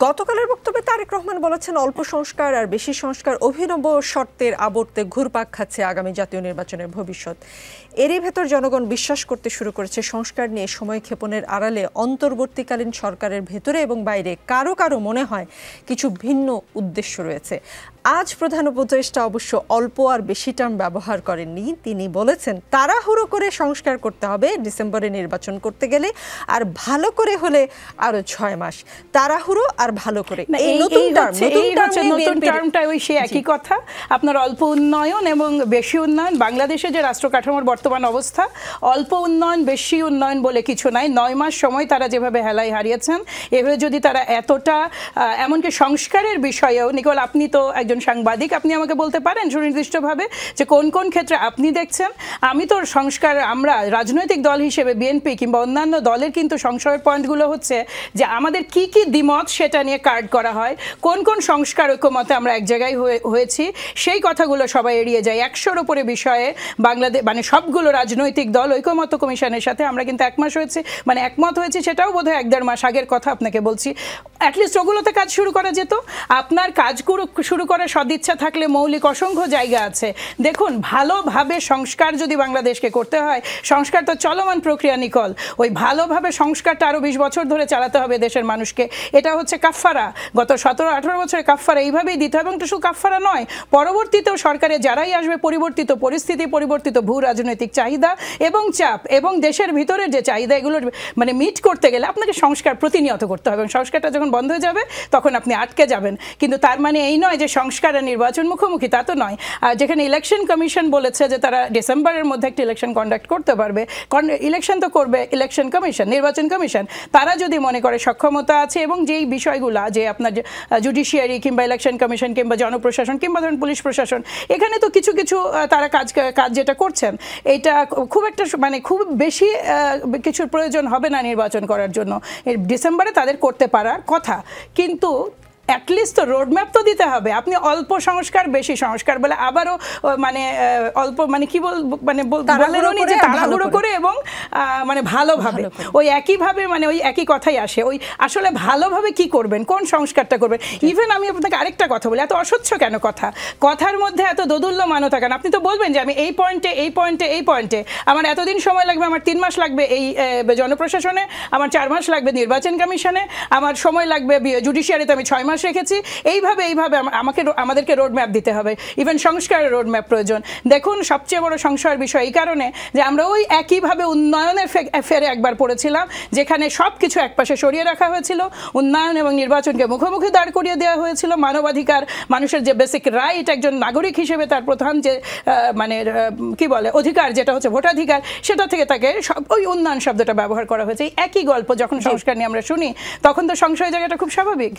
গতকালের বক্তব্যে তারেক রহমান বলেছেন, অল্প সংস্কার আর বেশি সংস্কার অভিনব শর্তের আবর্তে ঘুরপাক খাচ্ছে আগামী জাতীয় নির্বাচনের ভবিষ্যৎ। এরই ভেতর জনগণ বিশ্বাস করতে শুরু করেছে সংস্কার নিয়ে সময় ক্ষেপণের আড়ালে অন্তর্বর্তীকালীন সরকারের ভেতরে এবং বাইরে কারো কারো মনে হয় কিছু ভিন্ন উদ্দেশ্য রয়েছে। আজ প্রধান উপদেষ্টা অবশ্য অল্প আর বেশি টার্ম ব্যবহার করেননি। তিনি বলেছেন, তাড়াহুড়ো করে সংস্কার করতে হবে ডিসেম্বরে নির্বাচন করতে গেলে, আর ভালো করে হলে আরো 6 মাস। তাড়াহুড়ো আর ভালো করে, নতুন টার্মটা ওই সে একই কথা। আপনার অল্প উন্নয়ন এবং বেশি উন্নয়ন, বাংলাদেশে যে রাষ্ট্র কাঠামোর বর্তমান অবস্থা, অল্প উন্নয়ন বেশি উন্নয়ন বলে কিছু নাই। 9 মাস সময় তারা যেভাবে হেলায় হারিয়েছেন, এভাবে যদি তারা এতটা, এমনকি সংস্কারের বিষয়েও, নিকোল আপনি তো একজন সাংবাদিক, আপনি আমাকে বলতে পারেন সুনির্দিষ্টভাবে যে কোন কোন ক্ষেত্রে আপনি দেখছেন। আমি তো সংস্কার, আমরা রাজনৈতিক দল হিসেবে বিএনপি কিংবা অন্যান্য দলের কিন্তু সংশয়ের পয়েন্টগুলো হচ্ছে যে আমাদের কি কি দ্বিমত সেটা নিয়ে কার্ড করা হয়, কোন কোন সংস্কার ঐক্যমতে আমরা এক জায়গায় হয়েছি, সেই কথাগুলো সবাই এড়িয়ে যায়। 100-র উপরে বিষয়ে বাংলাদেশ মানে সবগুলো রাজনৈতিক দল ঐক্যমত্য কমিশনের সাথে আমরা কিন্তু একমত হয়েছি, সেটাও বোধহয় 1-1.5 মাস আগের কথা আপনাকে বলছি। অ্যাটলিস্ট ওগুলোতে কাজ শুরু করা যেত। আপনার কাজ শুরু করার সদিচ্ছা থাকলে মৌলিক অসংখ্য জায়গা আছে। দেখুন, ভালোভাবে সংস্কার যদি বাংলাদেশকে করতে হয়, সংস্কার তো চলমান প্রক্রিয়া নিকল, ওই ভালোভাবে সংস্কারটা আরও 20 বছর ধরে চালাতে হবে দেশের মানুষকে। এটা হচ্ছে কাফফারা, গত 17-18 বছরের কাফফারা এইভাবেই দিতে হবে। এবং শুধু কাফফারা নয়, পরবর্তীতেও সরকারে যারাই আসবে, পরিবর্তিত পরিস্থিতি, পরিবর্তিত ভূ রাজনৈতিক চাহিদা এবং চাপ এবং দেশের ভিতরের যে চাহিদা, এগুলো মানে মিট করতে গেলে আপনাকে সংস্কার প্রতিনিয়ত করতে হবে। এবং সংস্কারটা যখন বন্ধ হয়ে যাবে তখন আপনি আটকে যাবেন। কিন্তু তার মানে এই নয় যে সংস্কার আর নির্বাচন মুখোমুখি, তা তো নয়। আর যেখানে ইলেকশন কমিশন বলেছে যে তারা ডিসেম্বরের মধ্যে একটা ইলেকশন কন্ডাক্ট করতে পারবে, ইলেকশন তো করবে ইলেকশন কমিশন, নির্বাচন কমিশন। তারা যদি মনে করে সক্ষমতা আছে এবং যেই বিষয়গুলো যে আপনার জুডিশিয়ারি কিংবা ইলেকশন কমিশন কিংবা জনপ্রশাসন কিংবা ধরুন পুলিশ প্রশাসন, এখানে তো কিছু কিছু তারা কাজ যেটা করছেন, এইটা খুব একটা মানে খুব বেশি কিছুর প্রয়োজন হবে না নির্বাচন করার জন্য। ডিসেম্বরে তাদের করতে পারার কথা, কিন্তু অ্যাটলিস্ট তো রোডম্যাপ তো দিতে হবে। আপনি অল্প সংস্কার বেশি সংস্কার বলে আবারও মানে অল্প মানে কি মানে তাড়াহুড়ো করে এবং মানে ভালোভাবে ওই একইভাবে মানে ওই একই কথাই আসে। ওই আসলে ভালোভাবে কি করবেন, কোন সংস্কারটা করবেন। ইভেন আমি আপনাকে আরেকটা কথা বলি, এত অস্বচ্ছ কেন কথার মধ্যে এত দোদুল্যমানতা কেন? আপনি তো বলবেন যে আমি এই পয়েন্টে আমার এতদিন সময় লাগবে, আমার 3 মাস লাগবে এই জনপ্রশাসনে, আমার 4 মাস লাগবে নির্বাচন কমিশনে, আমার সময় লাগবে জুডিশিয়ারিতে আমি 6 মাস রেখেছি। এইভাবে আমাদেরকে রোডম্যাপ দিতে হবে। ইভেন সংস্কারের রোডম্যাপ প্রয়োজন। দেখুন, সবচেয়ে বড় সংশয়ের বিষয় এই কারণে যে আমরা ওই একইভাবে উন্নয়নের ফেরে একবার পড়েছিলাম, যেখানে সব কিছু একপাশে সরিয়ে রাখা হয়েছিল, উন্নয়ন এবং নির্বাচনকে মুখোমুখি দাঁড় করিয়ে দেওয়া হয়েছিল। মানবাধিকার, মানুষের যে বেসিক রাইট, একজন নাগরিক হিসেবে তার প্রধান যে মানে কি বলে অধিকার, যেটা হচ্ছে ভোটাধিকার, সেটা থেকে তাকে ওই উন্নয়ন শব্দটা ব্যবহার করা হয়েছে। এই একই গল্প যখন সংস্কার নিয়ে আমরা শুনি, তখন তো সংশয় জায়গাটা খুব স্বাভাবিক।